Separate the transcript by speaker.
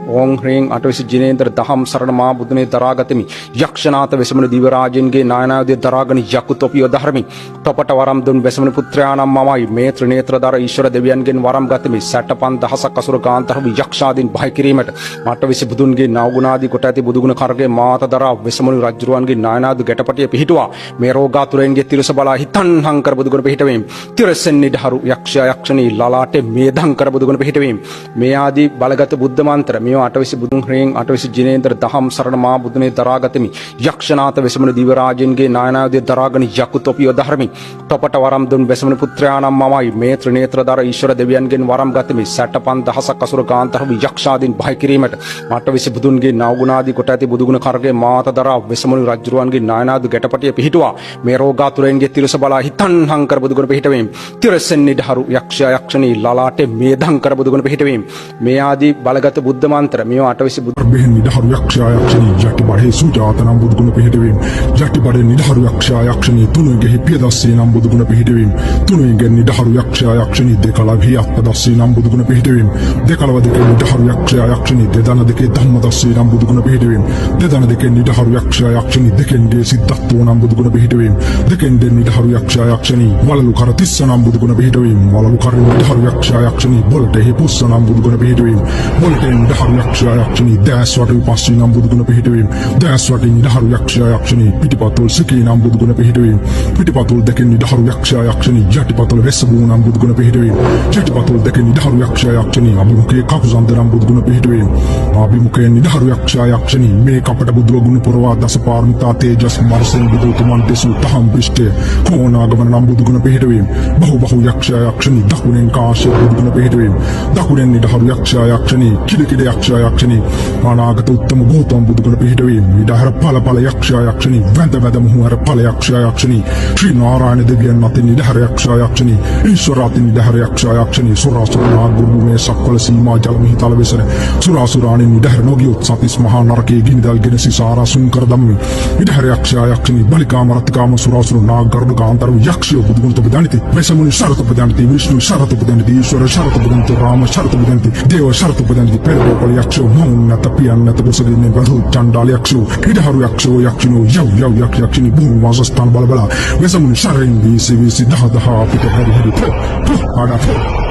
Speaker 1: ඕං ह्रीं අටවිසි ජිනේන්ද්‍ර දහම් සරණ මා බුදුනේ දරාගතමි යක්ෂනාත වෙසමුණු දිවරාජන්ගේ නායනායුධය දරාගෙන යකුතොපිය දහරමි තොපට වරම් දුන් වෙසමුණු පුත්‍රයාණන් මමයි මේ ත්‍රිනේත්‍රදර ඊශ්වර දෙවියන්ගෙන් වරම් ගතමි 65,000ක් අසුර කාන්තරව යක්ෂාදීන් බය කිරීමට අටවිසි බුදුන්ගේ නාවුණාදී කොට ඇති බුදුගුණ කරගේ මාත දරා වෙසමුණු රජුරුවන්ගේ නායනායුධ ගැටපටිය පිහිටුවා මේ රෝගාතුරයන්ගේ තිරස බලා හිතන්හං කර බුදුගුණ පිහිටවීම තිරසෙන් නිදහරු යක්ෂයා යක්ෂණී ලලාටේ මේධං කර බුදුගුණ පිහිටවීම මේ ආදී බලගත බුද්ධ මන්ත්‍ර මේ අටවිසි බුදුන් ह्रीं අටවිසි ජිනේන්ද්‍ර දහම් සරණ මා බුදුනේ දරාගතමි යක්ෂනාත වෙසමුණු දිවරාජන්ගේ නායනායුධය දරාගෙන යකුතොපිය දහරමි තොපට වරම් දුන් වෙසමුණු පුත්‍රයාණන් මමයි මේ ත්‍රිනේත්‍රදර ඊශ්වර දෙවියන්ගෙන් වරම් ගතමි 65,000ක් අසුර කාන්තරව යක්ෂාදීන් බය කිරීමට අටවිසි බුදුන්ගේ නාවුණාදී කොට ඇති බුදුගුණ කරගේ මාත දරා වෙසමුණු රජුරුවන්ගේ නායනායුධ ගැටපටිය පිහිටුවා මේ රෝගාතුරයන්ගේ තිරස බලා හිතන්හං කර බුදුගුණ පිහිටවීම තිරසෙන් නිදහරු යක්ෂයා යක්ෂණී ලලාටේ මේධං කර බුදුගුණ පිහිටවීම මේ ආදී බලගත බුද්ධ මන්ත්‍ර මේ අටවිසි
Speaker 2: බෙහෙන් නිදහරු යක්ෂයා යක්ෂණී ජටිබඩේ සුජාත නම් බුදුගුණ පිහිටවීම ජටිබඩේ නිදහරු යක්ෂයා යක්ෂණී තුනුගෙහි පියදස්සී නම් බුදුගුණ පිහිටවීම තුනුගෙන් නිදහරු යක්ෂයා යක්ෂණී දෙකලවෙහි අත්පදස්සී නම් බුදුගුණ පිහිටවීම දෙකලව දෙකේ නිදහරු යක්ෂයා යක්ෂණී දෙදන දෙකේ ධම්මදස්සී නම් බුදුගුණ පිහිටවීම දෙදන දෙකේ නිදහරු යක්ෂයා යක්ෂණී දෙකෙන්ගේ සිද්ධාර්ථෝ නම් බුදුගුණ පිහිටවීම දෙකෙන්ගේ නිදහරු යක්ෂයා යක්ෂණී වලලු කර තිස්ස නම් බුදුගුණ පිහිටවීම වලලු කර නිදහරු යක්ෂයා යක්ෂණී බොල්ටෙහි පුස්ස නම් බුදුගුණ පිහිටවීම බොල්ටෙන් නිදහරු යක්ෂයා යක්ෂණී දැස් වටේ පස්සී නම් බුදුගුණ පිහිටවීම දැස් වටේ නිදහරු යක්ෂයා යක්ෂණී පිටිපතුල් සිකී නම් බුදුගුණ පිහිටවීම පිටිපතුල් දෙකෙන් නිදහරු යක්ෂයා යක්ෂණී යටිපතුල් වෙස්සබූ නම් බුදුගුණ පිහිටවීම යටිපතුල් දෙකෙන් නිදහරු යක්ෂයා යක්ෂණී අභිමුඛයේ කකුසන්ද නම් බුදුගුණ පිහිටවීම අභිමුඛයේ නිදහරු යක්ෂයා යක්ෂණී මේ කපට බුදුගුණ පුරවා දස පාරමිතා තේජස් මර්සෙන් බුදුතුමන් දෙසූ තහම් පිෂ්ඨය කෝණාගමන නම් බුදුගුණ පිහිටවීම බහු යක්ෂයා යක්ෂණී දකුණෙන් කාශ්‍යප බුදුගුණ පිහිටවීම දකුණෙන් නිදහරු යක්ෂයා යක්ෂණී කිඩ යක්ෂයා යක්ෂණී අනාගත උත්තම ගෞතම බුදුගුණ පිහිටවීම විදහර ඵල යක්ෂයා යක්ෂණී වැඳ මුහුවර ඵල යක්ෂයා යක්ෂණී ශ්‍රී නාරායණ දෙවියන් අතින් නිදහර යක්ෂයා යක්ෂණී ඊශ්වර අතින් නිදහර යක්ෂයා යක්ෂණී සුරාසුරා ගුරුමේ සක්වල සීමා ජල මිහිතල වෙසන සුරාසුරාණි නිදහර නොගියොත් සතිස් මහා නරකයේ ගිනිදල්ගෙන සිසාරසුන් කර දම්මි නිදහර යක්ෂයා යක්ෂණී බලිකාම රතිකාම සුරාසුර නාගරුඩ කාන්තර යක්ෂයෝ බුදුගුණ උපදානිති වෙසමුනි ශරත උපදානිති විෂ්ණු ශරත උපදානිති ඊශ්වර ශරත උපදානිති රාම ශරත උපදානිති දේව ශරත උපදානිති පෙරදෝපල යක්ෂයෝ මොන්නත පියන්නත කුසලින්නේ බදු චණ්ඩාල යක්ෂයෝ නිදහරු යක්ෂයෝ යක්ෂිනෝ යව් යක්ෂිනී භූම වාසස්ථාන බලබලා වෙසමුනි ශරෙන් වීසි දහ අපිට හරි ආඩා